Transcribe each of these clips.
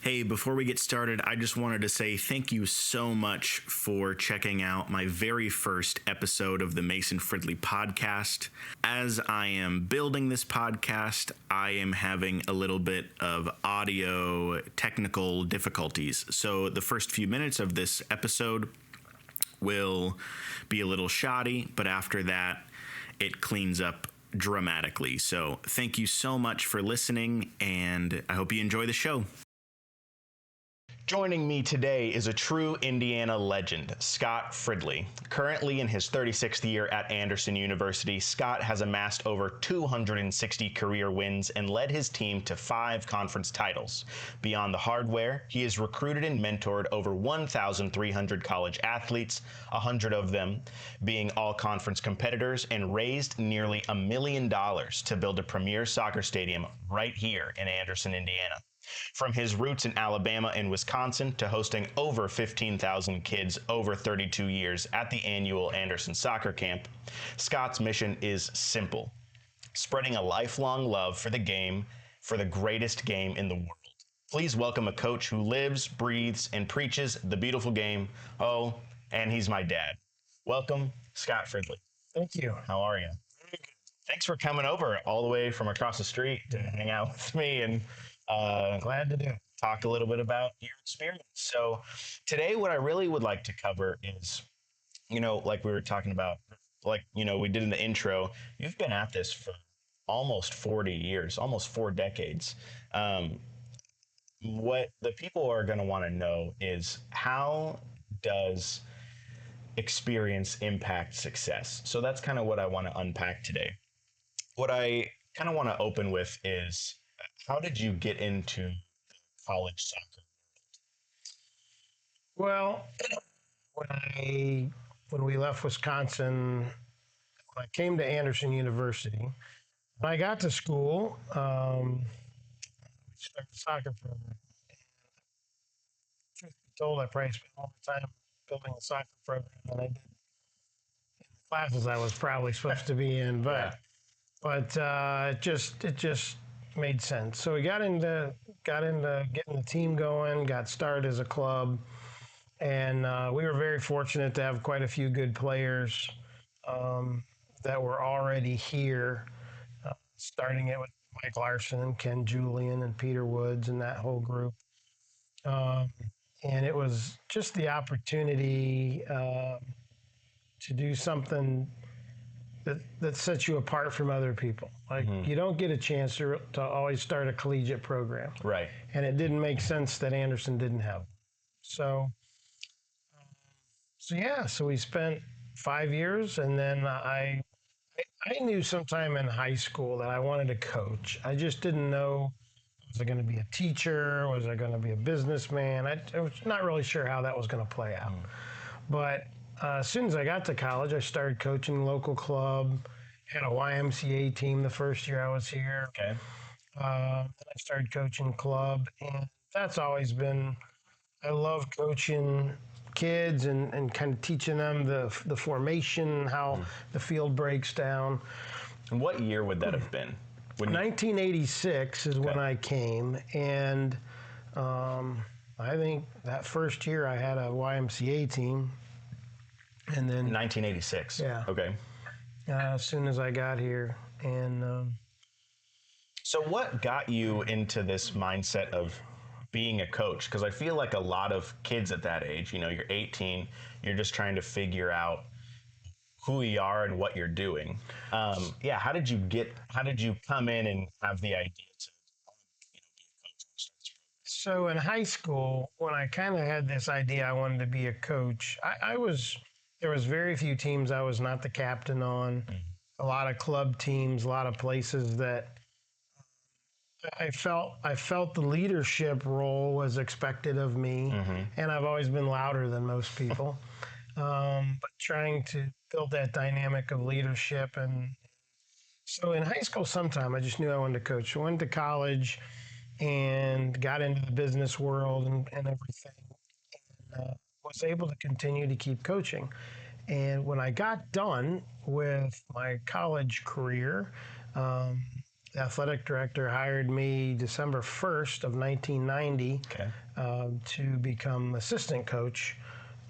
Hey, before we get started, I just wanted to say thank you so much for checking out my very first episode of the Mason Fridley Podcast. As I am building this podcast, I am having a little bit of audio technical difficulties. So the first few minutes of this episode will be a little shoddy, but after that, it cleans up dramatically. So thank you so much for listening, and I hope you enjoy the show. Joining me today is a true Indiana legend, Scott Fridley. Currently in his 36th year at Anderson University, Scott has amassed over 260 career wins and led his team to 5 conference titles. Beyond the hardware, he has recruited and mentored over 1,300 college athletes, 100 of them being all-conference competitors, and raised nearly $1 million to build a premier soccer stadium right here in Anderson, Indiana. From his roots in Alabama and Wisconsin to hosting over 15,000 kids over 32 years at the annual Anderson Soccer Camp, Scott's mission is simple: spreading a lifelong love for the game, for the greatest game in the world. Please welcome a coach who lives, breathes, and preaches the beautiful game. Oh, and he's my dad. Welcome, Scott Fridley. Thank you. How are you? Thanks for coming over all the way from across the street to hang out with me and glad to talk a little bit about your experience. So today, what I really would like to cover is, like we were talking about, we did in the intro, you've been at this for almost 40 years, almost 4 decades. What the people are going to want to know is, how does experience impact success? So that's kind of what I want to unpack today. What I kind of want to open with is, how did you get into college soccer? Well, when we left Wisconsin, when I came to Anderson University, when I got to school, we started a soccer program. Truth be told, I probably spent more time building a soccer program than I did in the classes I was probably supposed to be in, but it just made sense. So we got into getting the team going, got started as a club, and we were very fortunate to have quite a few good players that were already here, starting it with Mike Larson and Ken Julian and Peter Woods and that whole group. And it was just the opportunity to do something that sets you apart from other people. You don't get a chance to always start a collegiate program. Right. And it didn't make sense that Anderson didn't have. So we spent 5 years, and then I knew sometime in high school that I wanted to coach. I just didn't know, was I going to be a teacher? Was I going to be a businessman? I was not really sure how that was going to play out. But as soon as I got to college, I started coaching local club, had a YMCA team the first year I was here. Okay. Then I started coaching club, and that's always been, I love coaching kids and kind of teaching them the formation, how the field breaks down. And what year would that have been? 1986 is when I came, and I think that first year I had a YMCA team. And then 1986. Yeah. Okay. As soon as I got here, and so what got you into this mindset of being a coach? Because I feel like a lot of kids at that age, you're 18, you're just trying to figure out who you are and what you're doing. How did you come in and have the idea to be a coach? So in high school, when I kind of had this idea I wanted to be a coach, there was very few teams I was not the captain on. A lot of club teams, a lot of places that I felt the leadership role was expected of me, and I've always been louder than most people. But trying to build that dynamic of leadership, and so in high school, sometime I just knew I wanted to coach. I went to college and got into the business world and everything, and was able to continue to keep coaching. And when I got done with my college career, The athletic director hired me December 1st of 1990 to become assistant coach.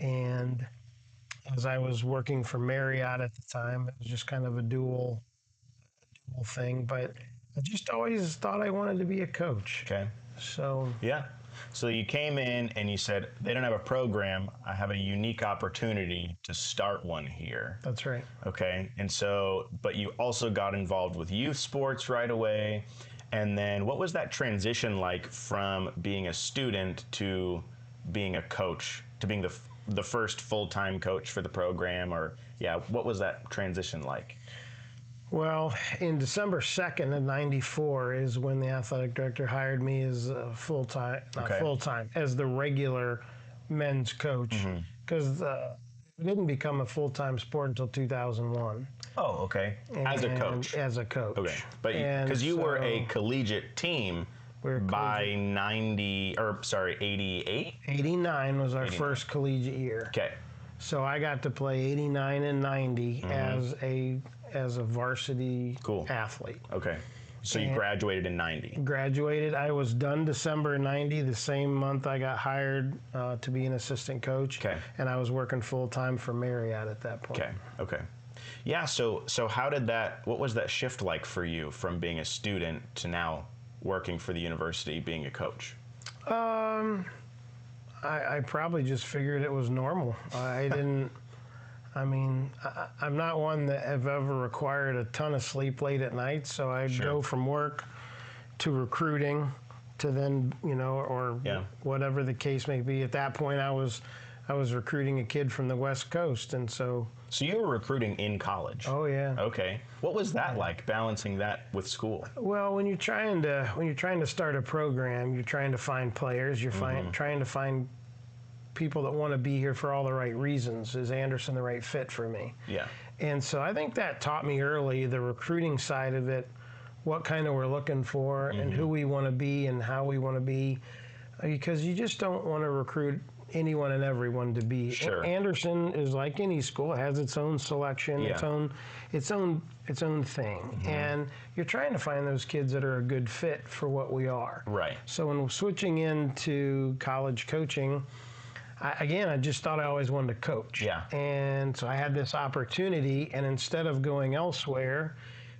And as I was working for Marriott at the time, it was just kind of a dual thing. But I just always thought I wanted to be a coach. Okay. So Yeah. So you came in and you said, they don't have a program. I have a unique opportunity to start one here. that's right. Okay. And so, but you also got involved with youth sports right away. And then what was that transition like from being a student to being a coach, to being the first full-time coach for the program? Or, yeah, what was that transition like? Well, in December 2nd of 94 is when the athletic director hired me as full-time, as the regular men's coach. Because it didn't become a full-time sport until 2001. Oh, okay. As a coach. As a coach. Okay. But because you were a collegiate team by 88? 89 was our first collegiate year. Okay. So I got to play 89 and 90 as a varsity athlete. Okay. So you graduated in 90. Graduated. I was done December 90, the same month I got hired to be an assistant coach. Okay. And I was working full-time for Marriott at that point. Okay. Yeah, so how did what was that shift like for you from being a student to now working for the university, being a coach? I probably just figured it was normal. I'm not one that have ever required a ton of sleep late at night, so I'd go from work to recruiting to then, or whatever the case may be. At that point, I was recruiting a kid from the West Coast, and so you were recruiting in college? Oh yeah. Okay. What was that like, balancing that with school? Well, when you're trying to start a program, you're trying to find players. You're trying to find people that want to be here for all the right reasons. Is Anderson the right fit for me? Yeah. And so I think that taught me early the recruiting side of it, what kind of we're looking for, and who we want to be and how we want to be, because you just don't want to recruit anyone and everyone to be. Sure. Anderson is like any school, it has its own selection, its own thing, and you're trying to find those kids that are a good fit for what we are. Right. So when switching into college coaching, I just thought I always wanted to coach. Yeah. And so I had this opportunity, and instead of going elsewhere,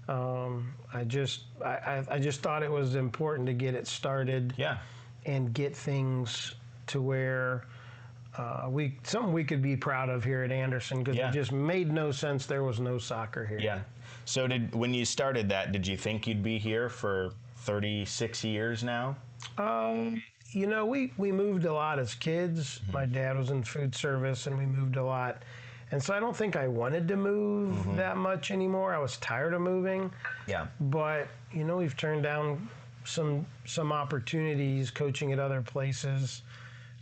I just thought it was important to get it started. Yeah. And get things to where something we could be proud of here at Anderson, because it just made no sense there was no soccer here. Yeah. So when you started that, did you think you'd be here for 36 years now? We moved a lot as kids. My dad was in food service, and we moved a lot. And so I don't think I wanted to move that much anymore. I was tired of moving. Yeah. But, we've turned down some opportunities coaching at other places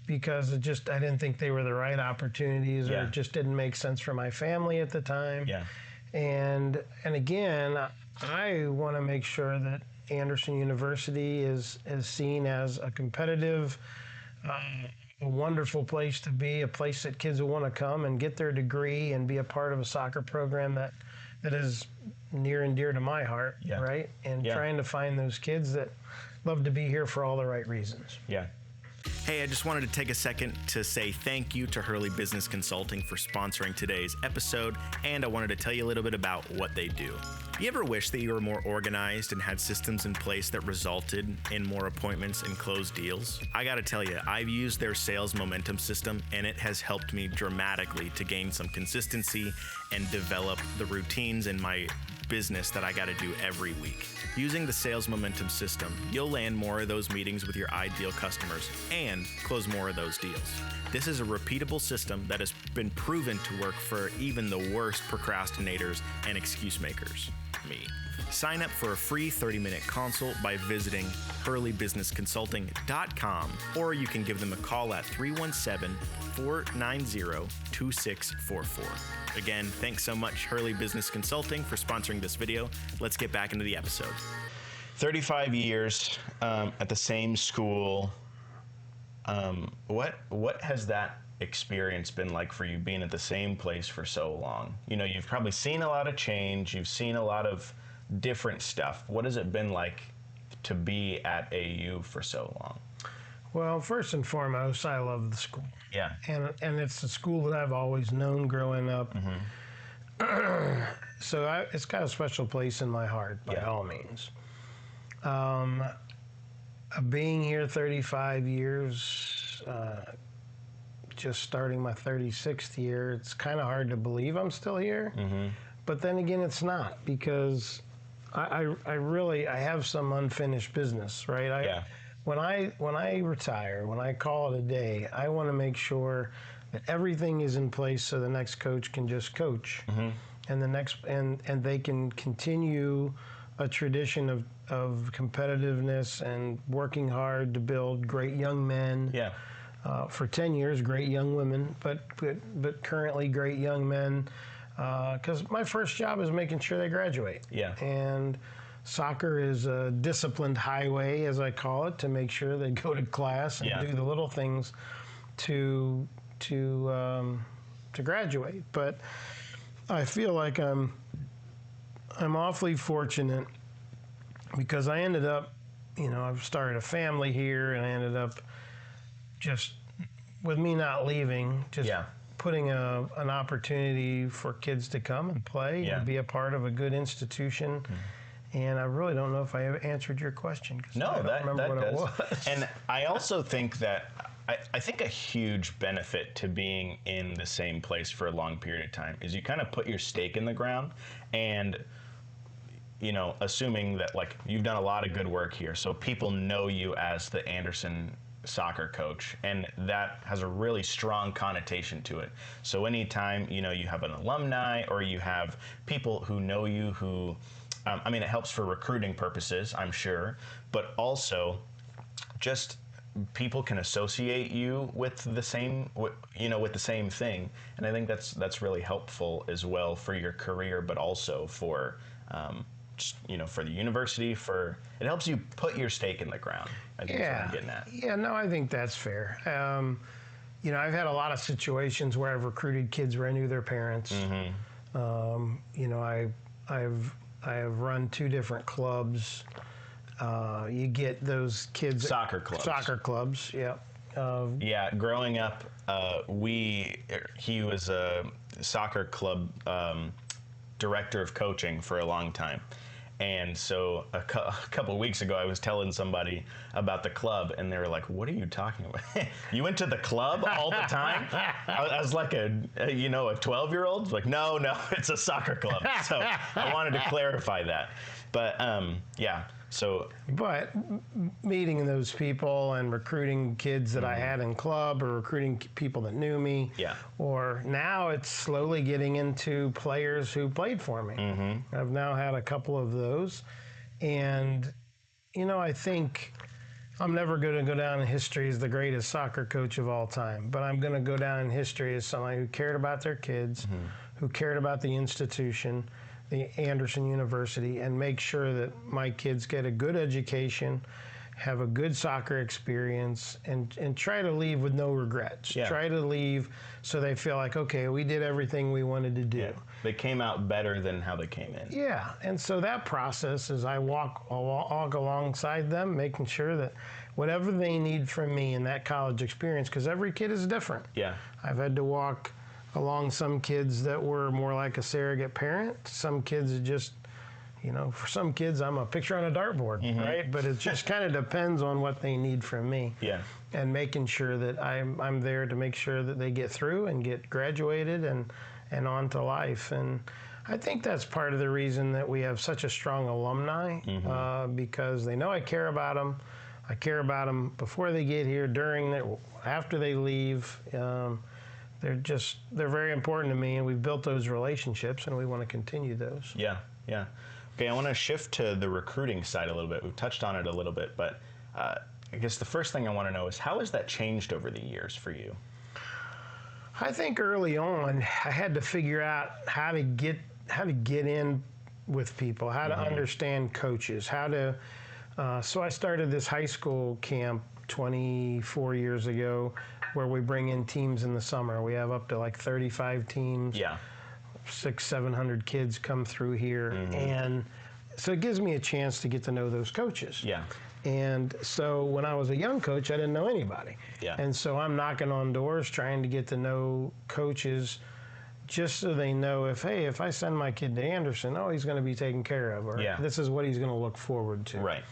because I didn't think they were the right opportunities, or it just didn't make sense for my family at the time. Yeah. And again, I want to make sure that Anderson University is seen as a competitive, a wonderful place to be, a place that kids will want to come and get their degree and be a part of a soccer program that is near and dear to my heart, right? And trying to find those kids that love to be here for all the right reasons. Yeah. Hey, I just wanted to take a second to say thank you to Hurley Business Consulting for sponsoring today's episode, and I wanted to tell you a little bit about what they do. You ever wish that you were more organized and had systems in place that resulted in more appointments and closed deals? I gotta tell you, I've used their sales momentum system, and it has helped me dramatically to gain some consistency and develop the routines in my business that I got to do every week. Using the sales momentum system, you'll land more of those meetings with your ideal customers and close more of those deals. This is a repeatable system that has been proven to work for even the worst procrastinators and excuse makers, me. Sign up for a free 30-minute consult by visiting hurleybusinessconsulting.com, or you can give them a call at 317-490-2644. Again, thanks so much, Hurley Business Consulting, for sponsoring this video. Let's get back into the episode. 35 years at the same school. What has that experience been like for you, being at the same place for so long? You've probably seen a lot of change. You've seen a lot of different stuff. What has it been like to be at AU for so long? Well, first and foremost, I love the school. Yeah. And it's the school that I've always known growing up. So it's got a special place in my heart, by all means. Being here 35 years, just starting my 36th year, it's kind of hard to believe I'm still here. But then again, it's not, because I have some unfinished business, right? When I retire, when I call it a day, I want to make sure that everything is in place so the next coach can just coach, and and they can continue a tradition of competitiveness and working hard to build great young men. For 10 years, great young women, but currently great young men. Because my first job is making sure they graduate. And soccer is a disciplined highway, as I call it, to make sure they go to class and do the little things to graduate. But I feel like I'm awfully fortunate, because I ended up, I've started a family here, and I ended up just, with me not leaving, just putting an opportunity for kids to come and play and be a part of a good institution. And I really don't know if I ever answered your question. No, I don't remember what does. It was. And I also think that I think a huge benefit to being in the same place for a long period of time is you kind of put your stake in the ground, and assuming that like you've done a lot of good work here, so people know you as the Anderson soccer coach, and that has a really strong connotation to it. So anytime you have an alumni, or you have people who know you, who it helps for recruiting purposes, I'm sure, but also just people can associate you with the same with the same thing, and I think that's really helpful as well for your career, but also for for the university. It helps you put your stake in the ground, I think is what I'm getting at. Yeah, no, I think that's fair. I've had a lot of situations where I've recruited kids where I knew their parents. I have run 2 different clubs. You get those kids. Soccer clubs, yeah. Growing up, he was a soccer club director of coaching for a long time. And so a couple of weeks ago, I was telling somebody about the club, and they were like, "What are you talking about? You went to the club all the time?" I was like a 12-year-old. Like, no, it's a soccer club. So I wanted to clarify that. But But meeting those people and recruiting kids that I had in club, or recruiting people that knew me, or now it's slowly getting into players who played for me. I've now had a couple of those, and I think I'm never going to go down in history as the greatest soccer coach of all time, but I'm going to go down in history as somebody who cared about their kids, who cared about the institution, the Anderson University, and make sure that my kids get a good education, have a good soccer experience, and try to leave with no regrets. Try to leave so they feel like, okay, we did everything we wanted to do. They came out better than how they came in. And so that process is I walk alongside them, making sure that whatever they need from me in that college experience, because every kid is different. I've had to walk along some kids that were more like a surrogate parent. Some kids are just, for some kids I'm a picture on a dartboard, right? But it just kind of depends on what they need from me. And making sure that I'm there to make sure that they get through and get graduated and on to life. And I think that's part of the reason that we have such a strong alumni, because they know I care about them. I care about them before they get here, after they leave. They're very important to me, and we've built those relationships, and we want to continue those. Okay, I want to shift to the recruiting side a little bit. We've touched on it a little bit, but I guess the first thing I want to know is, how has that changed over the years for you? I think early on, I had to figure out how to get in with people, how to understand coaches, so I started this high school camp 24 years ago, where we bring in teams in the summer. We have up to like 35 teams. 600-700 kids come through here, and so it gives me a chance to get to know those coaches. Yeah. And so when I was a young coach, I didn't know anybody. Yeah. And so I'm knocking on doors trying to get to know coaches just so they know if I send my kid to Anderson, he's going to be taken care of, or this is what he's going to look forward to. Right.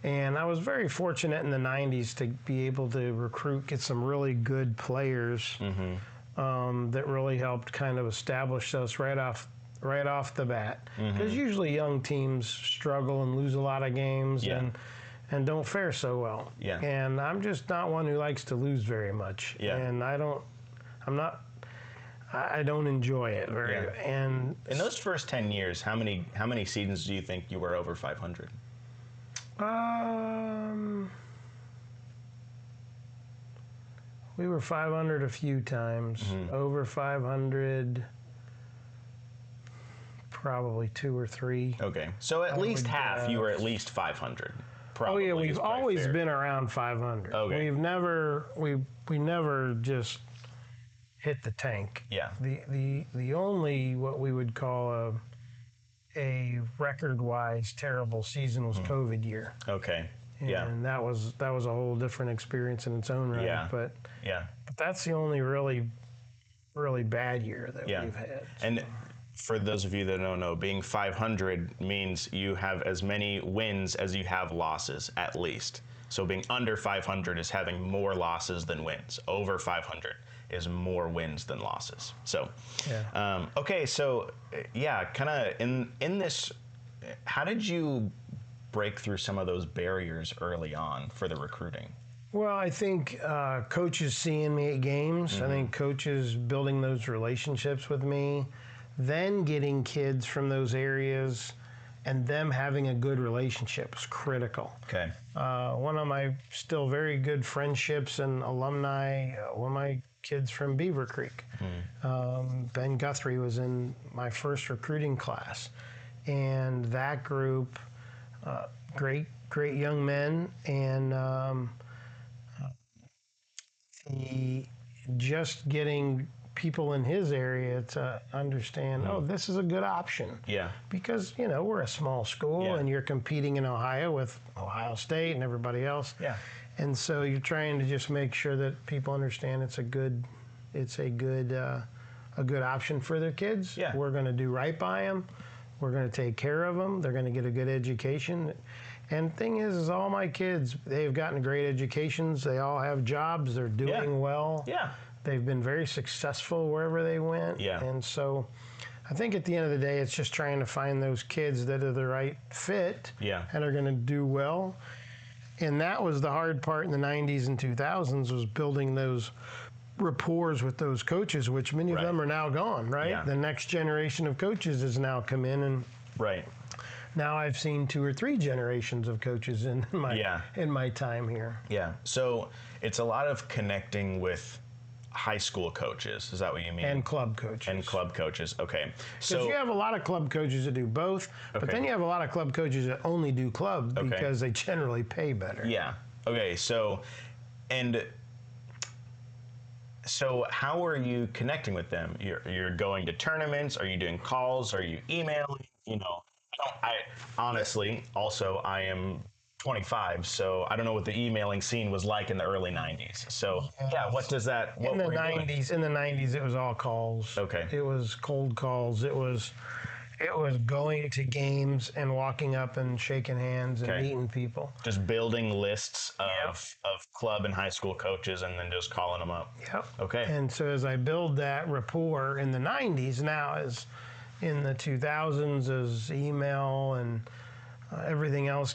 And I was very fortunate in the 90s to be able to get some really good players that really helped kind of establish us right off the bat. Because usually young teams struggle and lose a lot of games and don't fare so well. Yeah. And I'm just not one who likes to lose very much. Yeah. And I don't enjoy it very. And in those first 10 years, how many seasons do you think you were over 500? We were 500 a few times. Over 500, probably 2 or 3. Okay, so at least half. You were at least 500. Probably. We've always been around 500. Okay. We've never we never just hit the tank. Yeah. The only what we would call a record-wise terrible season was COVID year. Okay. And that was a whole different experience in its own right. Yeah. But that's the only really bad year that we've had. So. And for those of you that don't know, being 500 means you have as many wins as you have losses, at least. So being under 500 is having more losses than wins. Over 500 is more wins than losses. So, okay, so kind of in this, how did you break through some of those barriers early on for the recruiting? Well, I think coaches seeing me at games, I think coaches building those relationships with me, then getting kids from those areas and them having a good relationship is critical. Okay. One of my still very good friendships and alumni, one of my kids from Beaver Creek, Ben Guthrie, was in my first recruiting class. And that group, great young men, and just getting people in his area to understand, this is a good option. Yeah. Because, we're a small school and you're competing in Ohio with Ohio State and everybody else. Yeah. And so you're trying to just make sure that people understand it's a good option for their kids. Yeah. We're going to do right by them. We're going to take care of them. They're going to get a good education. And the thing is all my kids, they've gotten great educations. They all have jobs. They're doing well. Yeah. They've been very successful wherever they went. Yeah. And so I think at the end of the day, it's just trying to find those kids that are the right fit and are going to do well. And that was the hard part in the 90s and 2000s, was building those rapports with those coaches, which many of them are now gone, right? Yeah. The next generation of coaches has now come in, and now I've seen 2 or 3 generations of coaches in my time here. Yeah. So it's a lot of connecting with high school coaches. Is that what you mean? And club coaches. Okay. So you have a lot of club coaches that do both, but then you have a lot of club coaches that only do club because they generally pay better. Yeah. Okay. So how are you connecting with them? You're going to tournaments? Are you doing calls? Are you emailing? I honestly, also, I am 25, so I don't know what the emailing scene was like in the early 90s. So what does that? What in the 90s, it was all calls. Okay. It was cold calls. It was going to games and walking up and shaking hands and meeting people. Just building lists of club and high school coaches and then just calling them up. Yep. Okay. And so as I build that rapport in the 90s, now as in the 2000s, as email and everything else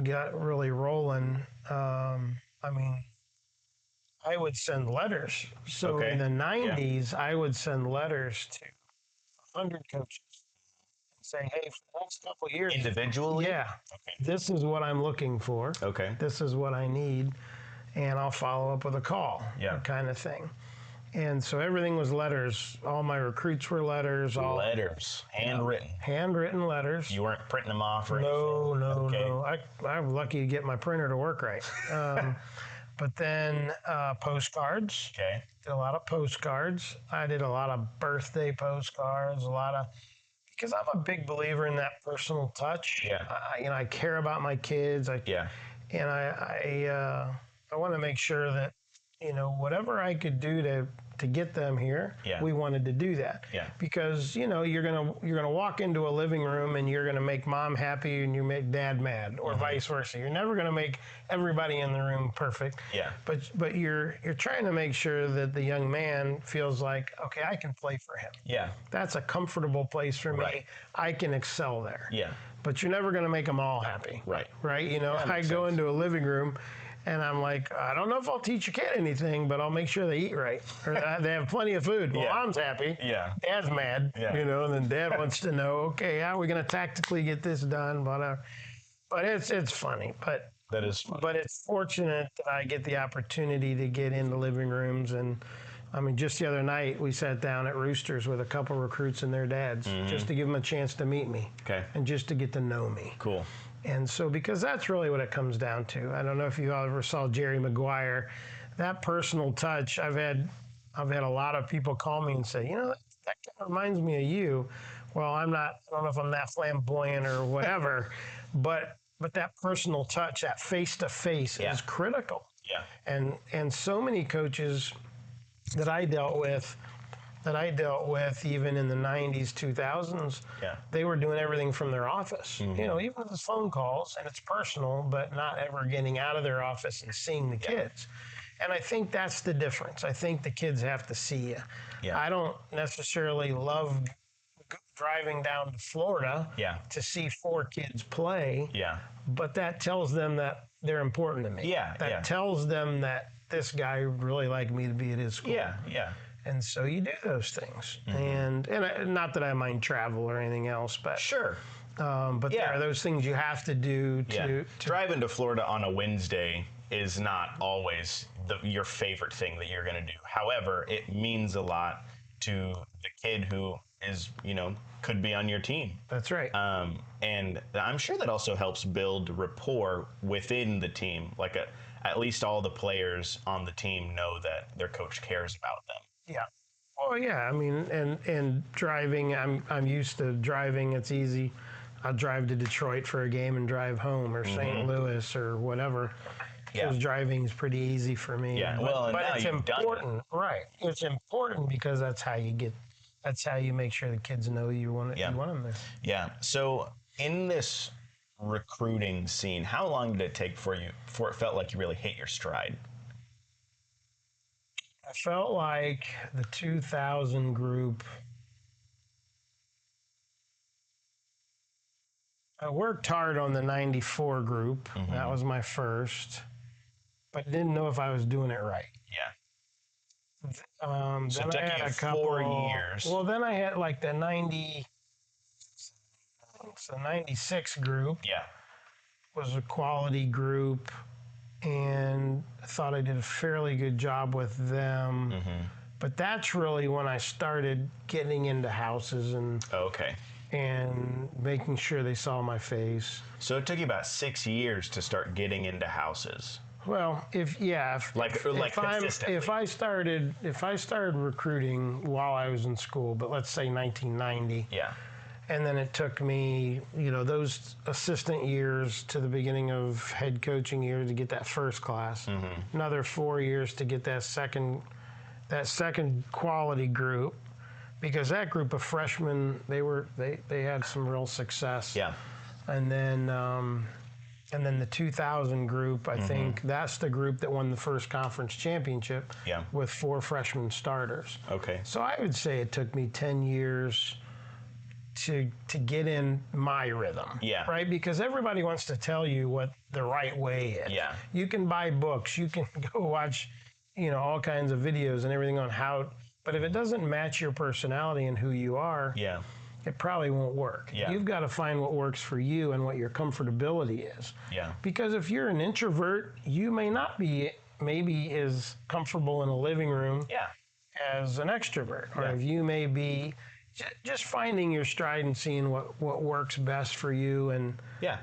got really rolling, I would send letters. So in the 90s, I would send letters to 100 coaches and say, hey, for the next couple of years. Individually? Yeah. Okay. This is what I'm looking for. Okay. This is what I need. And I'll follow up with a call. Yeah. Kind of thing. And so everything was letters. All my recruits were letters. Letters. Handwritten. Handwritten letters. You weren't printing them off or anything? No. I'm lucky to get my printer to work right. But then postcards. Okay. Did a lot of postcards. I did a lot of birthday postcards, Because I'm a big believer in that personal touch. Yeah. I care about my kids. Yeah. And I want to make sure that, whatever I could do to get them here, Yeah. we wanted to do that. Yeah. Because, you're gonna walk into a living room and you're gonna make mom happy and you make dad mad, or vice versa. You're never gonna make everybody in the room perfect. Yeah. But you're trying to make sure that the young man feels like, okay, I can play for him. Yeah. That's a comfortable place for me. Right. I can excel there. Yeah. But you're never going to make them all happy. Right. Right? I go into a living room and I'm like, I don't know if I'll teach a kid anything, but I'll make sure they eat right. Or they have plenty of food. Well, Yeah. mom's happy. Yeah. Dad's mad. Yeah. And then dad wants to know, okay, how are we going to tactically get this done? But it's funny. But That is fun. But it's fortunate that I get the opportunity to get into living rooms. And I mean, just the other night, we sat down at Roosters with a couple recruits and their dads just to give them a chance to meet me. Okay. And just to get to know me. Cool. And so, because that's really what it comes down to. I don't know if you ever saw Jerry Maguire. That personal touch, I've had a lot of people call me and say, that kind of reminds me of you. Well, I don't know if I'm that flamboyant or whatever, but that personal touch, that face-to-face is critical. Yeah. And so many coaches that I dealt with even in the 90s, 2000s, they were doing everything from their office. Even with the phone calls, and it's personal, but not ever getting out of their office and seeing the kids. And I think that's the difference. I think the kids have to see you. Yeah. I don't necessarily love driving down to Florida to see 4 kids play. Yeah. But that tells them that they're important to me. That tells them that this guy would really like me to be at his school. Yeah. Yeah. And so you do those things. And not that I mind travel or anything else, but Sure. But there are those things you have to do to driving to Florida on a Wednesday is not always your favorite thing that you're going to do. However, it means a lot to the kid who is, could be on your team. That's right. And I'm sure that also helps build rapport within the team. Like at least all the players on the team know that their coach cares about them. Yeah. Oh yeah. I mean, and driving, I'm used to driving. It's easy. I'll drive to Detroit for a game and drive home, or St. Louis or whatever. Because driving is pretty easy for me. Yeah. But it's important, right? It's important because that's how you make sure the kids know you want them there. Yeah. So in this recruiting scene, how long did it take before it felt like you really hit your stride? I felt like the 2000 group, I worked hard on the 94 group. That was my first, but didn't know if I was doing it right. Yeah. So it took you 4 years. Well, then I had like the 96 group. Yeah. Was a quality group, and I thought I did a fairly good job with them. But that's really when I started getting into houses and making sure they saw my face. So it took you about 6 years to start getting into houses. Well, if I started recruiting while I was in school, but let's say 1990. Yeah. And then it took me, those assistant years to the beginning of head coaching years to get that first class. Another 4 years to get that second quality group, because that group of freshmen, they had some real success. Yeah. And then the 2000 group, I think that's the group that won the first conference championship. With 4 freshman starters. Okay. So I would say it took me 10 years to get in my rhythm. Yeah. Right? Because everybody wants to tell you what the right way is. Yeah. You can buy books, you can go watch, all kinds of videos and everything on how, but if it doesn't match your personality and who you are, it probably won't work. Yeah. You've got to find what works for you and what your comfortability is. Yeah. Because if you're an introvert, you may not be maybe as comfortable in a living room as an extrovert. Or if you may be just finding your stride and seeing what works best for you and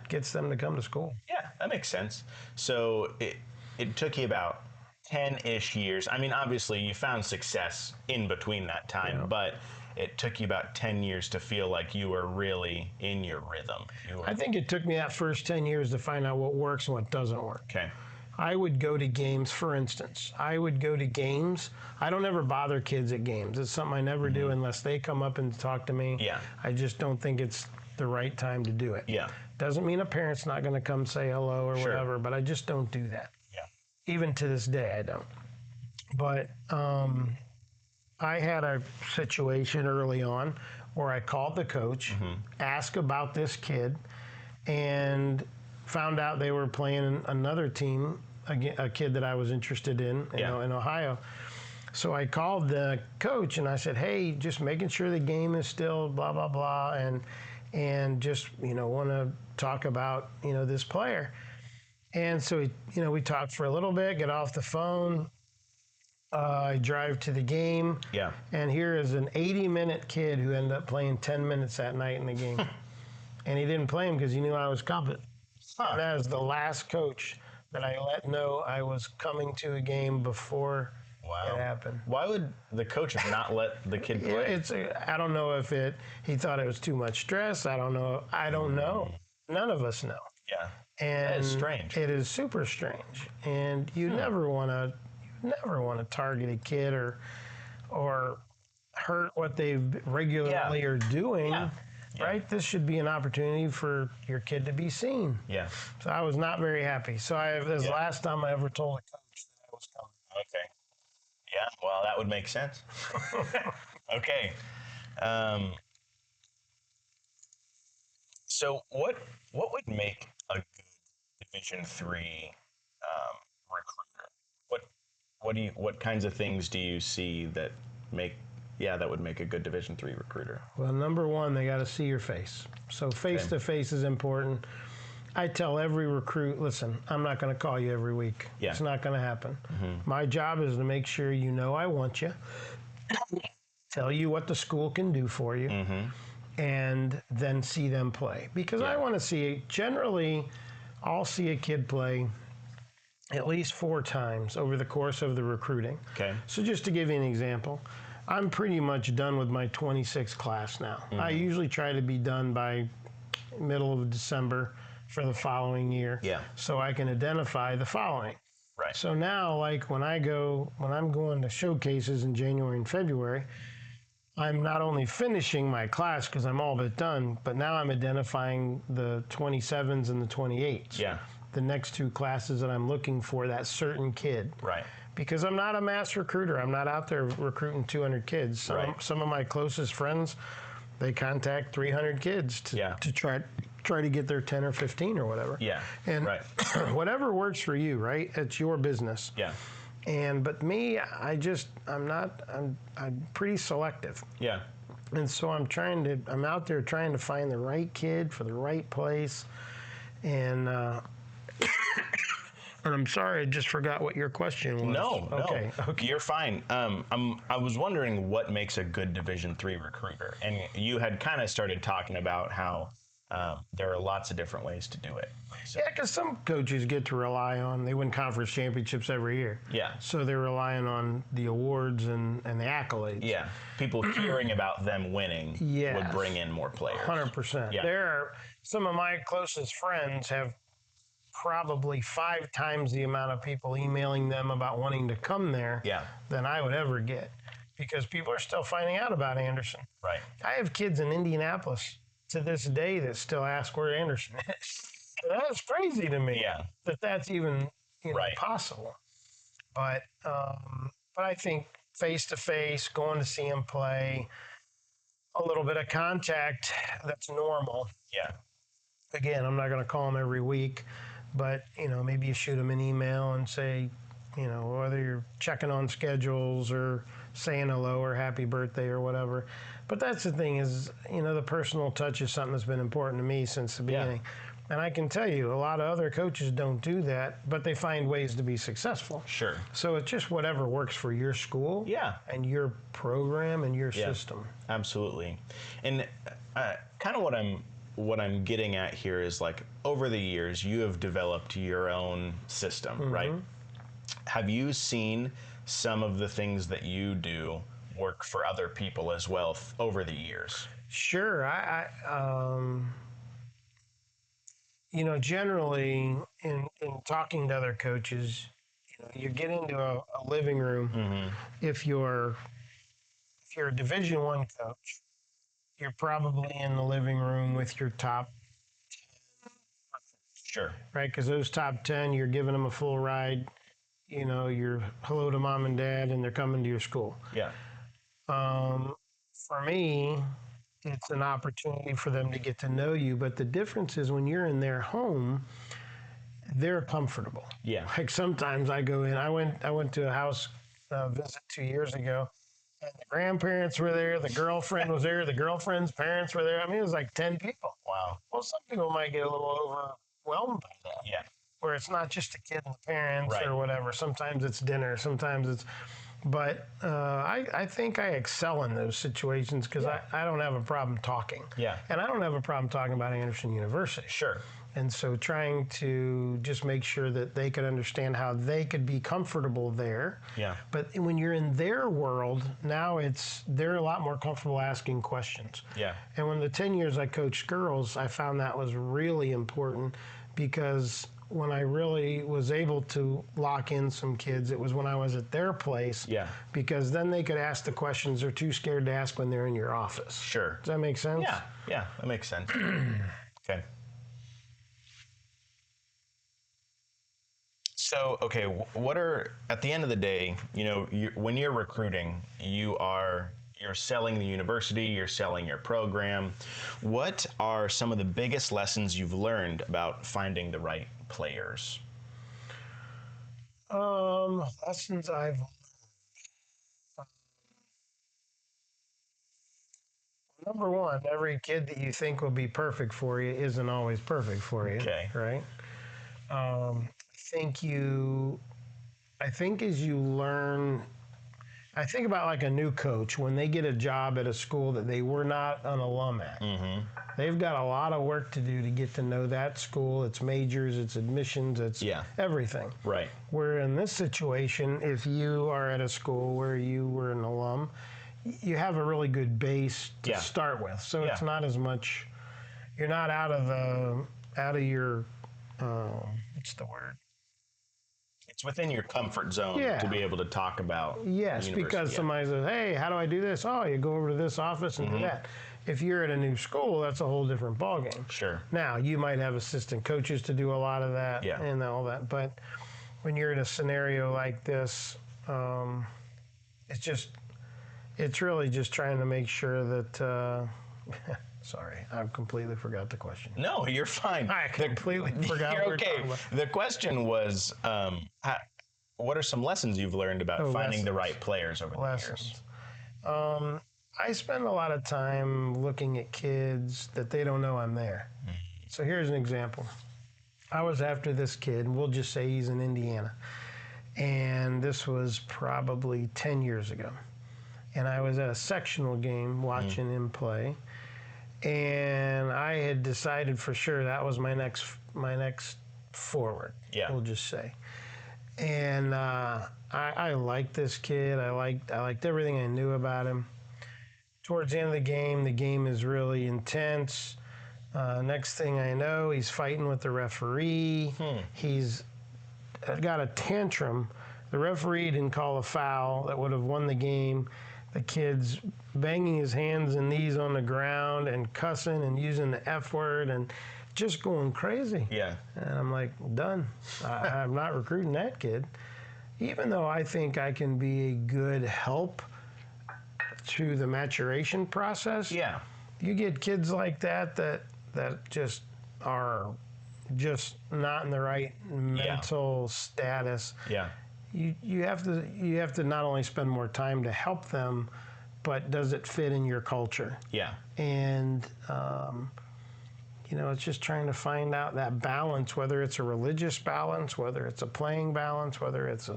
gets them to come to school. Yeah, that makes sense. So it took you about 10-ish years. I mean, obviously you found success in between that time, but it took you about 10 years to feel like you were really in your rhythm. I think it took me that first 10 years to find out what works and what doesn't work. Okay. I would go to games, for instance. I would go to games. I don't ever bother kids at games. It's something I never do unless they come up and talk to me. Yeah. I just don't think it's the right time to do it. Yeah. Doesn't mean a parent's not going to come say hello or whatever, but I just don't do that. Yeah. Even to this day, I don't. But I had a situation early on where I called the coach, asked about this kid, and found out they were playing another team, a kid that I was interested in, in Ohio. So I called the coach and I said, hey, just making sure the game is still blah, blah, blah, and just, want to talk about, this player. And so, we talked for a little bit, get off the phone. I drive to the game. Yeah. And here is an 80-minute kid who ended up playing 10 minutes that night in the game. And he didn't play him because he knew I was coming. And that was the last coach that I let know I was coming to a game before it happened. Why would the coach have not let the kid play? I don't know if he thought it was too much stress. I don't know. None of us know. Yeah. And that is strange. It is super strange. And you never want to target a kid or hurt what they regularly are doing. Yeah. Right? This should be an opportunity for your kid to be seen. Yeah. So I was not very happy. So this is the last time I ever told a coach that I was coming. Okay. Yeah, well, that would make sense. Okay. So what would make a good Division III recruiter? What kinds of things do you see that would make a good Division III recruiter? Well, number one, they got to see your face. So face-to-face is important. I tell every recruit, listen, I'm not going to call you every week. Yeah. It's not going to happen. My job is to make sure I want you, tell you what the school can do for you, and then see them play. Because I want to see, generally, I'll see a kid play at least 4 times over the course of the recruiting. Okay. So just to give you an example, I'm pretty much done with my 26 class now. I usually try to be done by middle of December for the following year. Yeah. So I can identify the following. Right. So now, like when I'm going to showcases in January and February, I'm not only finishing my class because I'm all but done, but now I'm identifying the 27s and the 28s. Yeah. The next 2 classes that I'm looking for that certain kid. Right. Because I'm not a mass recruiter. I'm not out there recruiting 200 kids. Some of my closest friends, they contact 300 kids to try to get their 10 or 15 or whatever. Yeah. And whatever works for you, right? It's your business. Yeah. But me, I'm pretty selective. Yeah. And so I'm out there trying to find the right kid for the right place. And and I'm sorry, I just forgot what your question was. No, you're fine. I was wondering what makes a good Division III recruiter, and you had kind of started talking about how there are lots of different ways to do it. So. Yeah, because some coaches get to rely on, they win conference championships every year. Yeah. So they're relying on the awards and the accolades. Yeah. People hearing about them winning would bring in more players. 100%. Yeah. Some of my closest friends have probably 5 times the amount of people emailing them about wanting to come there than I would ever get, because people are still finding out about Anderson. Right. I have kids in Indianapolis to this day that still ask where Anderson is. That's crazy to me. Yeah. That's even possible. But I think face to face, going to see him play, a little bit of contact, that's normal. Yeah. Again, I'm not going to call him every week, but maybe you shoot him an email and say, whether you're checking on schedules or saying hello or happy birthday or whatever. But that's the thing is, the personal touch is something that's been important to me since the beginning. And I can tell you, a lot of other coaches don't do that, but they find ways to be successful. Sure. So it's just whatever works for your school and your program and your system. Absolutely. And kind of what I'm getting at here is, like, over the years, you have developed your own system, right? Have you seen some of the things that you do work for other people as well over the years? Sure. Generally in talking to other coaches, you get into a living room. Mm-hmm. If you're a Division I coach, you're probably in the living room with your top, Sure. right? Because those top 10, you're giving them a full ride. You're hello to mom and dad, and they're coming to your school. Yeah. For me, it's an opportunity for them to get to know you. But the difference is when you're in their home, they're comfortable. Yeah. Like sometimes I go in. I went to a house visit 2 years ago, and the grandparents were there. The girlfriend was there. The girlfriend's parents were there. I mean, it was like 10 people. Wow. Well, some people might get a little overwhelmed by that. Yeah. Where it's not just the kid and the parents Right. or whatever. Sometimes it's dinner. Sometimes it's. But I think I excel in those situations because I don't have a problem talking. Yeah. And I don't have a problem talking about Anderson University. Sure. And so trying to just make sure that they could understand how they could be comfortable there. Yeah. But when you're in their world, now they're a lot more comfortable asking questions. Yeah. And when the 10 years I coached girls, I found that was really important because when I really was able to lock in some kids, it was when I was at their place. Yeah. Because then they could ask the questions they're too scared to ask when they're in your office. Sure. Does that make sense? Yeah. Yeah. That makes sense. Okay. So, okay, what are, at the end of the day, when you're recruiting, you're selling the university, you're selling your program. What are some of the biggest lessons you've learned about finding the right players? Lessons I've learned. Number one, every kid that you think will be perfect for you isn't always perfect for you. Okay. Right? I think as you learn, I think about like a new coach when they get a job at a school that they were not an alum at. Mm-hmm. They've got a lot of work to do to get to know that school, its majors, its admissions, its everything. Right. Where in this situation, if you are at a school where you were an alum, you have a really good base to start with. So it's not as much, you're not out of your, what's the word? It's within your comfort zone to be able to talk about. Yes, because somebody says, hey, how do I do this? Oh, you go over to this office and do that. If you're at a new school, that's a whole different ballgame. Sure. Now, you might have assistant coaches to do a lot of that and all that. But when you're in a scenario like this, it's really just trying to make sure that, sorry, I've completely forgot the question. No, you're fine. I completely forgot. You're okay. The question was, what are some lessons you've learned about finding the right players over the years? I spend a lot of time looking at kids that they don't know I'm there. So here's an example. I was after this kid, and we'll just say he's in Indiana. And this was probably 10 years ago. And I was at a sectional game watching him play. And I had decided for sure that was my next forward, we'll just say. And I liked this kid. I liked everything I knew about him. Towards the end of the game is really intense. Next thing I know, he's fighting with the referee. He's got a tantrum. The referee didn't call a foul that would have won the game. The kid's banging his hands and knees on the ground and cussing and using the F word and just going crazy. Yeah. And I'm like, done. I'm not recruiting that kid. Even though I think I can be a good help to the maturation process. Yeah. You get kids like that just are just not in the right mental status. Yeah. You have to not only spend more time to help them, but does it fit in your culture? Yeah. And it's just trying to find out that balance, whether it's a religious balance, whether it's a playing balance, whether it's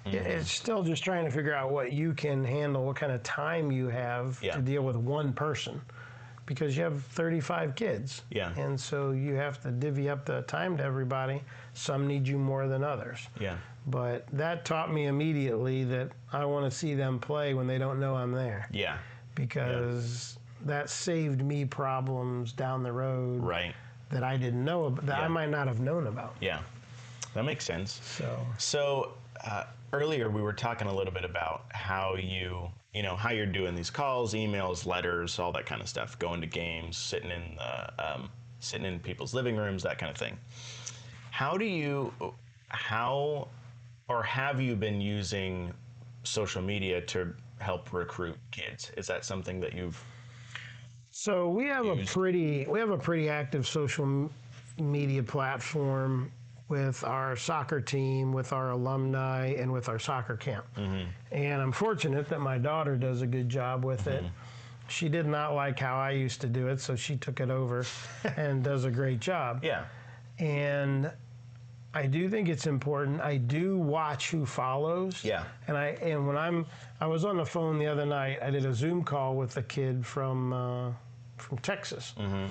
it's still just trying to figure out what you can handle, what kind of time you have to deal with one person, because you have 35 kids. Yeah. And so you have to divvy up the time to everybody. Some need you more than others. Yeah. But that taught me immediately that I want to see them play when they don't know I'm there. Yeah. Because that saved me problems down the road. Right. That I didn't know about, that I might not have known about. Yeah. That makes sense. So earlier we were talking a little bit about how how you're doing these calls, emails, letters, all that kind of stuff, going to games, sitting in people's living rooms, that kind of thing. Have you been using social media to help recruit kids? Is that something that you've So we have a pretty active social media platform with our soccer team, with our alumni, and with our soccer camp. Mm-hmm. And I'm fortunate that my daughter does a good job with Mm-hmm. it. She did not like how I used to do it, so she took it over and does a great job. Yeah. And I do think it's important. I do watch who follows. Yeah. And when I was on the phone the other night, I did a Zoom call with a kid from Texas. Mm-hmm.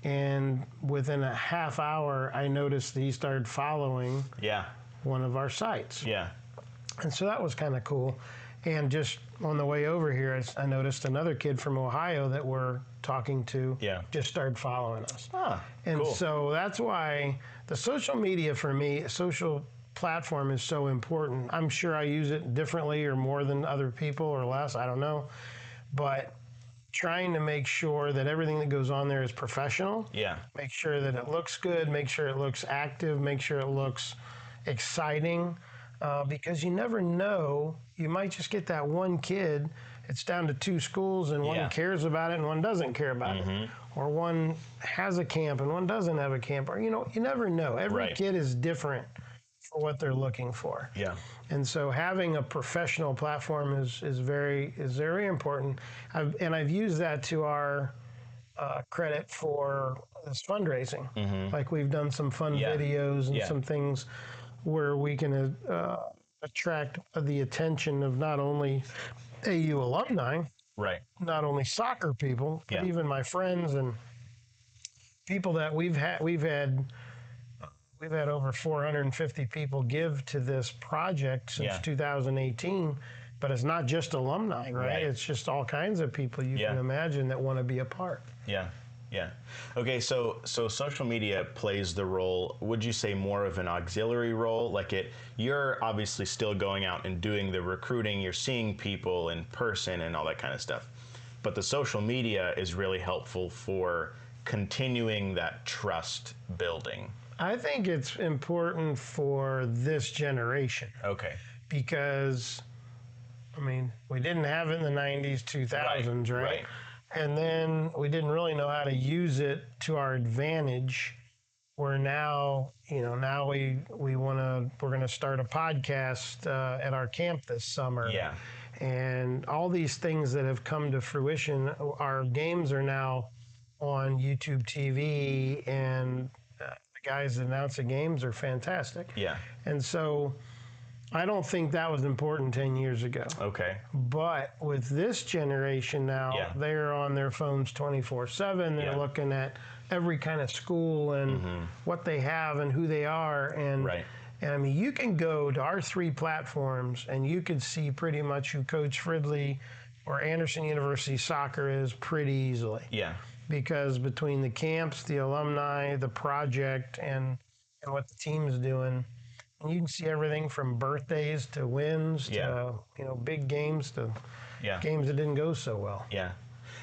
And within a half hour, I noticed that he started following one of our sites. Yeah. And so that was kind of cool. And just on the way over here, I noticed another kid from Ohio that we're talking to just started following us. And cool. So that's why the social media for me, social platform is so important. I'm sure I use it differently or more than other people or less, I don't know. But trying to make sure that everything that goes on there is professional. Yeah. Make sure that it looks good, make sure it looks active, make sure it looks exciting. Because you never know, you might just get that one kid. It's down to 2 schools, and one cares about it and one doesn't care about it. Or one has a camp and one doesn't have a camp. Or, you never know. Every kid is different for what they're looking for. Yeah. And so having a professional platform is very important. I've used that to our credit for this fundraising. Like we've done some fun videos and some things where we can attract the attention of not only AU alumni, not only soccer people, but even my friends and people that we've had over 450 people give to this project since 2018. But it's not just alumni, right? It's just all kinds of people you can imagine that want to be a part. Yeah. Yeah. Okay, so social media plays the role, would you say more of an auxiliary role? Like you're obviously still going out and doing the recruiting, you're seeing people in person and all that kind of stuff. But the social media is really helpful for continuing that trust building. I think it's important for this generation. Okay. Because, we didn't have it in the 90s, 2000s, right? And then we didn't really know how to use it to our advantage. Where now, we're going to start a podcast at our camp this summer. Yeah. And all these things that have come to fruition, our games are now on YouTube TV, and the guys that announce the games are fantastic. Yeah. And so I don't think that was important 10 years ago. Okay. But with this generation now, they're on their phones 24/7. They're looking at every kind of school and what they have and who they are. And you can go to our 3 platforms and you can see pretty much who Coach Fridley or Anderson University soccer is pretty easily. Yeah. Because between the camps, the alumni, the project, and what the team is doing, and you can see everything from birthdays to wins to big games to games that didn't go so well. Yeah.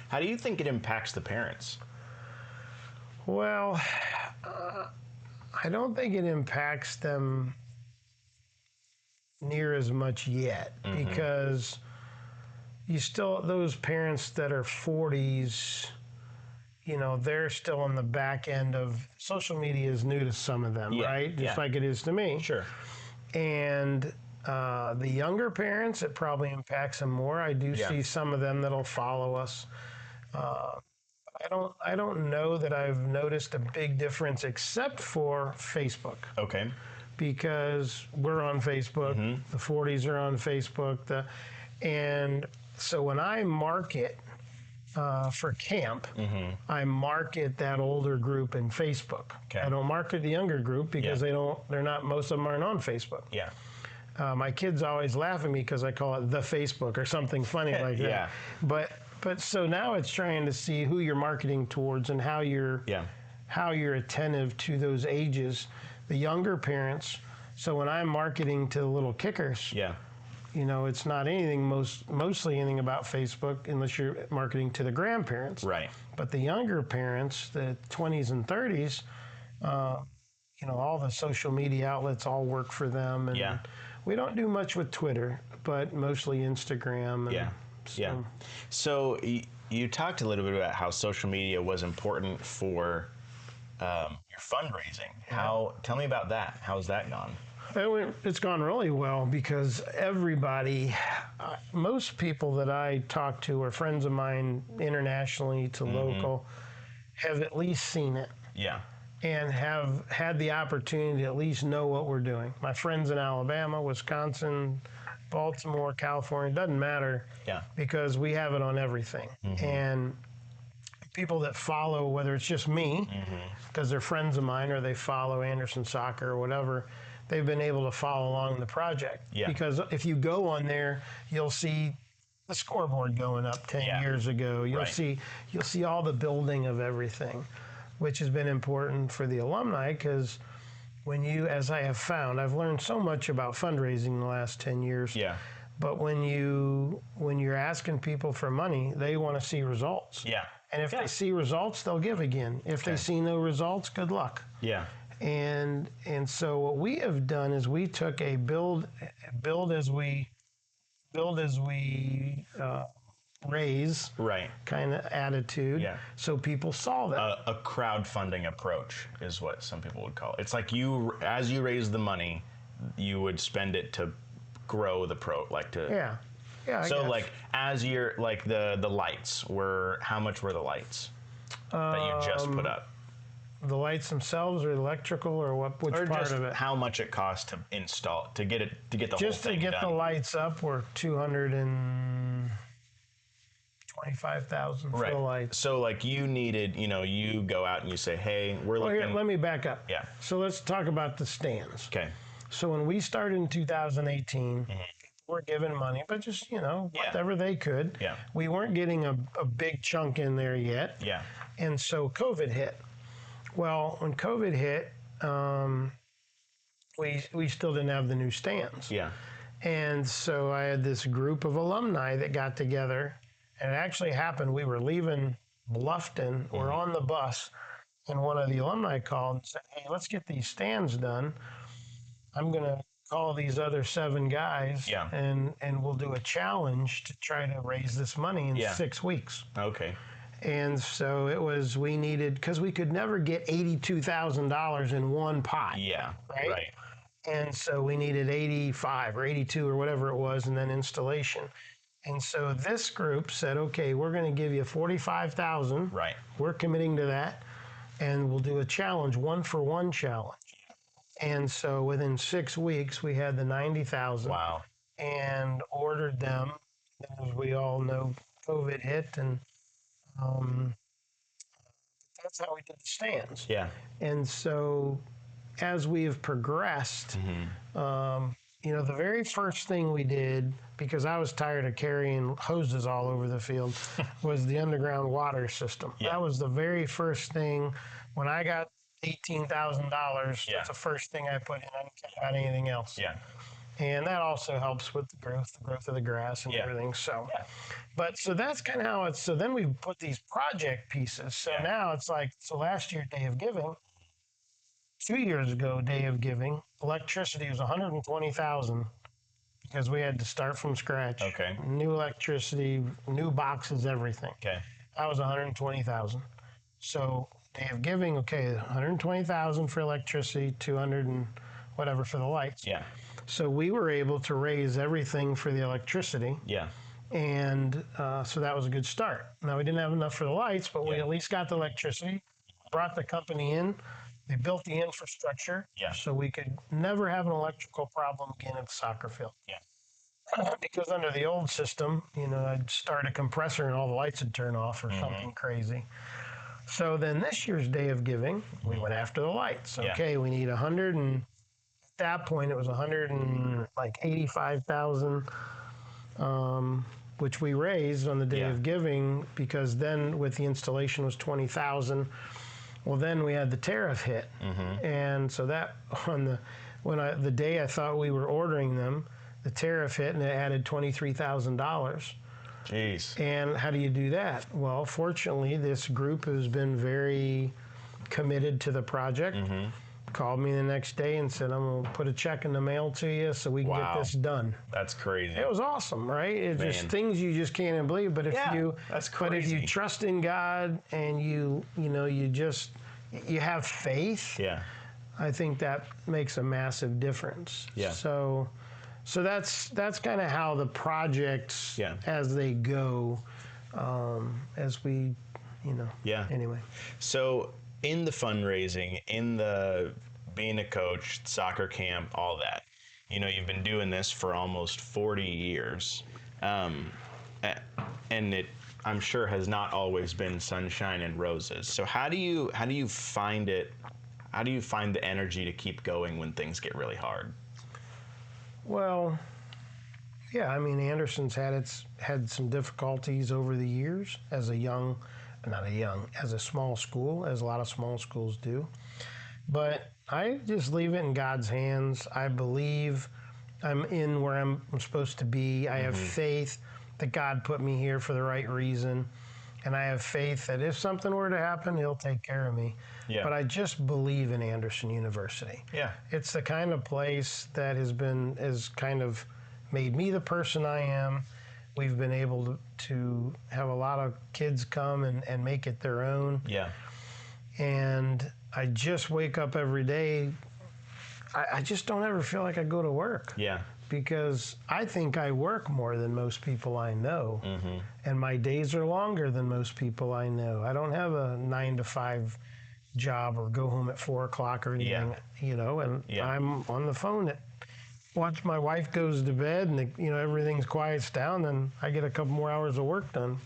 How do you think it impacts the parents? Well, I don't think it impacts them near as much yet because those parents that are 40s, they're still on the back end of social media is new to some of them, right? Just like it is to me. Sure. And the younger parents, it probably impacts them more. I do see some of them that'll follow us. I don't know that I've noticed a big difference except for Facebook. Okay. Because we're on Facebook, the 40s are on Facebook, and so when I market for camp, I market that older group in Facebook. Okay. I don't market the younger group because most of them aren't on Facebook. Yeah. My kids always laugh at me because I call it the Facebook or something funny like that. Yeah. But so now it's trying to see who you're marketing towards and how you're attentive to those ages, the younger parents. So when I'm marketing to the little kickers, it's not anything mostly anything about Facebook unless you're marketing to the grandparents. Right. But the younger parents, the 20s and 30s, all the social media outlets all work for them. And we don't do much with Twitter, but mostly Instagram. And So you talked a little bit about how social media was important for your fundraising. Tell me about that. How's that gone? It's gone really well because everybody, most people that I talk to are friends of mine internationally to local, have at least seen it. Yeah. And have had the opportunity to at least know what we're doing. My friends in Alabama, Wisconsin, Baltimore, California, doesn't matter because we have it on everything. And people that follow, whether it's just me, because they're friends of mine, or they follow Anderson Soccer or whatever, they've been able to follow along the project. Yeah. Because if you go on there, you'll see the scoreboard going up 10 years ago. You'll see all the building of everything, which has been important for the alumni because when you, as I have found, I've learned so much about fundraising in the last 10 years. Yeah. But when you're asking people for money, they want to see results. Yeah. And if they see results, they'll give again. If they see no results, good luck. Yeah. And so what we have done is we took a build as we raise kind of attitude. Yeah. So people saw that. A crowdfunding approach is what some people would call it. It's like as you raise the money, you would spend it to grow the Yeah. I so guess. like as you're like the lights how much were the lights that you just put up? The lights themselves, or electrical, or which or part just of it? How much it costs to install to get the whole thing done? Just to get the lights up, were $225,000 for the lights. So like you needed, you go out and you say, hey, we're looking. Here, let me back up. Yeah. So let's talk about the stands. Okay. So when we started in 2018, people were giving money, but just, whatever they could. Yeah. We weren't getting a big chunk in there yet. Yeah. And so COVID hit. Well, when COVID hit, we still didn't have the new stands. Yeah. And so I had this group of alumni that got together, and it actually happened. We were leaving Bluffton, we're on the bus, and one of the alumni called and said, hey, let's get these stands done. I'm going to call these other 7 guys, and we'll do a challenge to try to raise this money in 6 weeks. Okay. And so we needed, because we could never get $82,000 in one pot. Yeah. Right. And so we needed 85 or 82 or whatever it was, and then installation. And so this group said, okay, we're going to give you $45,000. Right. We're committing to that, and we'll do a challenge, 1-for-1 challenge. And so within 6 weeks, we had the 90,000. Wow. And ordered them. As we all know, COVID hit, and that's how we did the stands. Yeah. And so as we have progressed, the very first thing we did, because I was tired of carrying hoses all over the field, was the underground water system. Yeah. That was the very first thing. When I got $18,000, that's the first thing I put in. I didn't care about anything else. Yeah. And that also helps with the growth of the grass and everything. So, so that's kind of how it's. So then we put these project pieces. So now it's like, last year, Day of Giving, 2 years ago, Day of Giving, electricity was $120,000 because we had to start from scratch. Okay. New electricity, new boxes, everything. Okay. That was $120,000. So Day of Giving, okay, $120,000 for electricity, 200 and whatever for the lights. Yeah. So we were able to raise everything for the electricity. Yeah. And so that was a good start. Now, we didn't have enough for the lights, but we at least got the electricity, brought the company in. They built the infrastructure so we could never have an electrical problem again at the soccer field. Yeah. Because under the old system, I'd start a compressor and all the lights would turn off or something crazy. So then this year's Day of Giving, we went after the lights. Okay, we need that point, it was 185,000, which we raised on the day of giving, because then with the installation was 20,000. Well, then we had the tariff hit, and so that the day I thought we were ordering them, the tariff hit and it added $23,000. Jeez. And how do you do that? Well, fortunately, this group has been very committed to the project. Called me the next day and said, I'm going to put a check in the mail to you so we can get this done. That's crazy. It was awesome, right? It's just things you just can't even believe. But if that's crazy. But if you trust in God and you have faith, I think that makes a massive difference. So that's kind of how the projects, as they go, as we, anyway. So in the fundraising, in the being a coach, soccer camp, all that, you've been doing this for almost 40 years. And it, I'm sure, has not always been sunshine and roses. So how do you find it? How do you find the energy to keep going when things get really hard? Well, Anderson's had some difficulties over the years as a small school, as a lot of small schools do. But I just leave it in God's hands. I believe I'm in where I'm supposed to be. I have faith that God put me here for the right reason. And I have faith that if something were to happen, He'll take care of me. But I just believe in Anderson University. It's the kind of place that has kind of made me the person I am. We've been able to have a lot of kids come and make it their own. And I just wake up every day. I just don't ever feel like I go to work. Because I think I work more than most people I know. And my days are longer than most people I know. I don't have a 9-to-5 job or go home at 4 o'clock or anything, and I'm on the phone once my wife goes to bed and everything's quiets down, then I get a couple more hours of work done.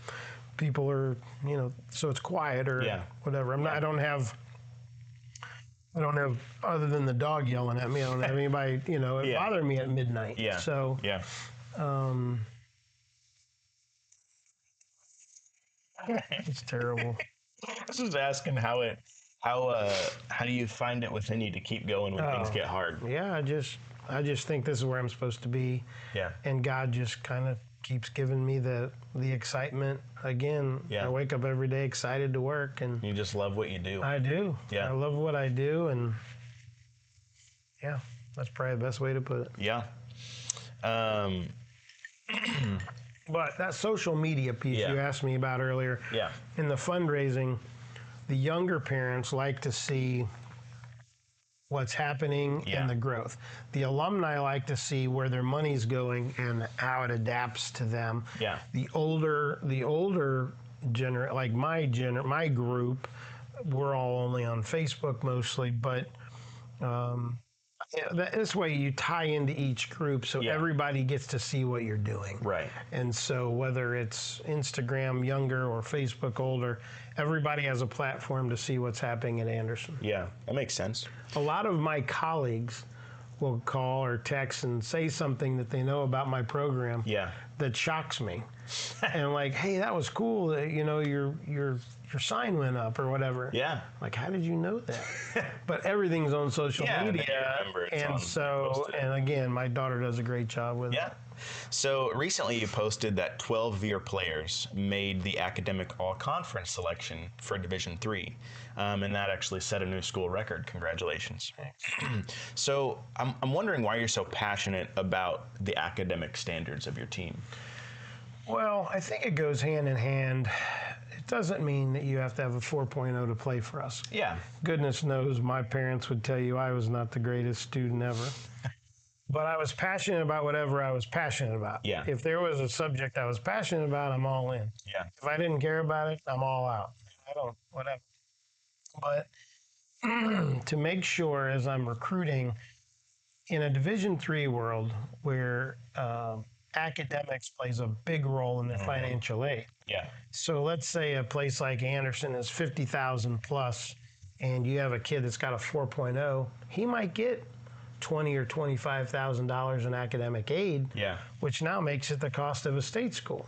People are, so it's quiet or whatever. I don't have, other than the dog yelling at me, I don't have anybody, it bothered me at midnight. So, it's terrible. I was just asking how do you find it within you to keep going when things get hard? I just think this is where I'm supposed to be. And God just kind of keeps giving me the excitement. Again, I wake up every day excited to work, and you just love what you do. I do. I love what I do, and that's probably the best way to put it. But that social media piece you asked me about earlier. In the fundraising, the younger parents like to see what's happening in the growth. The alumni like to see where their money's going and how it adapts to them. The older like my group, we're all only on Facebook mostly, but this way you tie into each group so everybody gets to see what you're doing. And so whether it's Instagram younger or Facebook older, everybody has a platform to see what's happening at Anderson. That makes sense. A lot of my colleagues will call or text and say something that they know about my program that shocks me. And like, hey, that was cool that, your sign went up or whatever. Like, how did you know that? But everything's on social media. And again, my daughter does a great job with it. So recently you posted that 12 of your players made the academic all-conference selection for Division III. And that actually set a new school record. Congratulations. So I'm wondering why you're so passionate about the academic standards of your team. Well, I think it goes hand in hand. It doesn't mean that you have to have a 4.0 to play for us. Goodness knows my parents would tell you I was not the greatest student ever. But I was passionate about whatever I was passionate about. If there was a subject I was passionate about, I'm all in. If I didn't care about it, I'm all out. Whatever. But to make sure as I'm recruiting in a Division III world where academics plays a big role in the financial aid. So let's say a place like Anderson is 50,000 plus, and you have a kid that's got a 4.0, he might get $20,000 or $25,000 in academic aid, which now makes it the cost of a state school.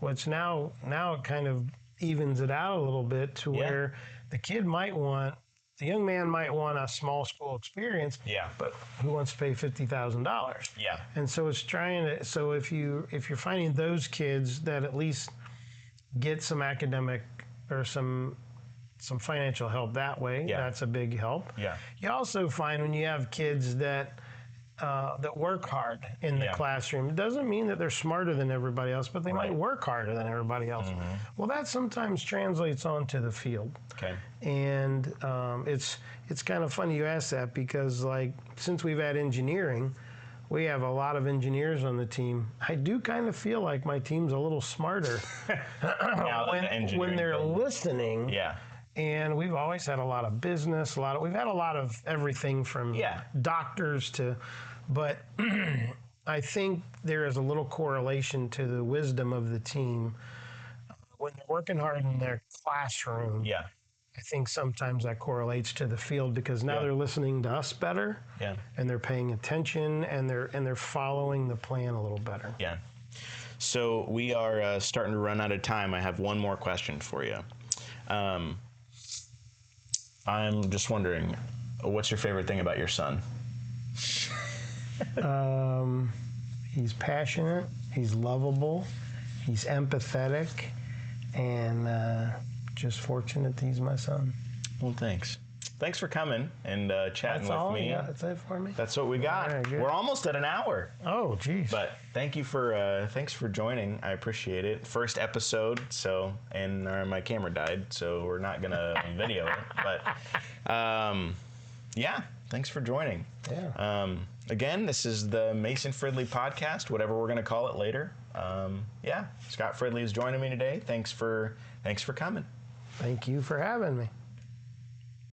Which now it kind of evens it out a little bit to where the young man might want a small school experience, but who wants to pay $50,000? And so it's so if you're finding those kids that at least get some academic or some financial help that way, that's a big help. You also find when you have kids that work hard in the classroom, it doesn't mean that they're smarter than everybody else, but they might work harder than everybody else. Well, that sometimes translates onto the field. And it's kind of funny you ask that, because like since we've had engineering, we have a lot of engineers on the team. I do kind of feel like my team's a little smarter when they're listening. And we've always had a lot of business, we've had a lot of everything from doctors to, but I think there is a little correlation to the wisdom of the team. When they're working hard in their classroom, I think sometimes that correlates to the field, because now they're listening to us better, and they're paying attention, and they're following the plan a little better. So we are starting to run out of time. I have one more question for you. I'm just wondering, what's your favorite thing about your son? He's passionate, he's lovable, he's empathetic, and just fortunate that he's my son. Well, thanks. Thanks for coming and chatting with me. That's it for me. That's what we got. Right, we're almost at an hour. Oh, geez. But thank you thanks for joining. I appreciate it. First episode, and my camera died, so we're not gonna video it. But thanks for joining. Again, this is the Mason Fridley Podcast, whatever we're gonna call it later. Scott Fridley is joining me today. Thanks for coming. Thank you for having me.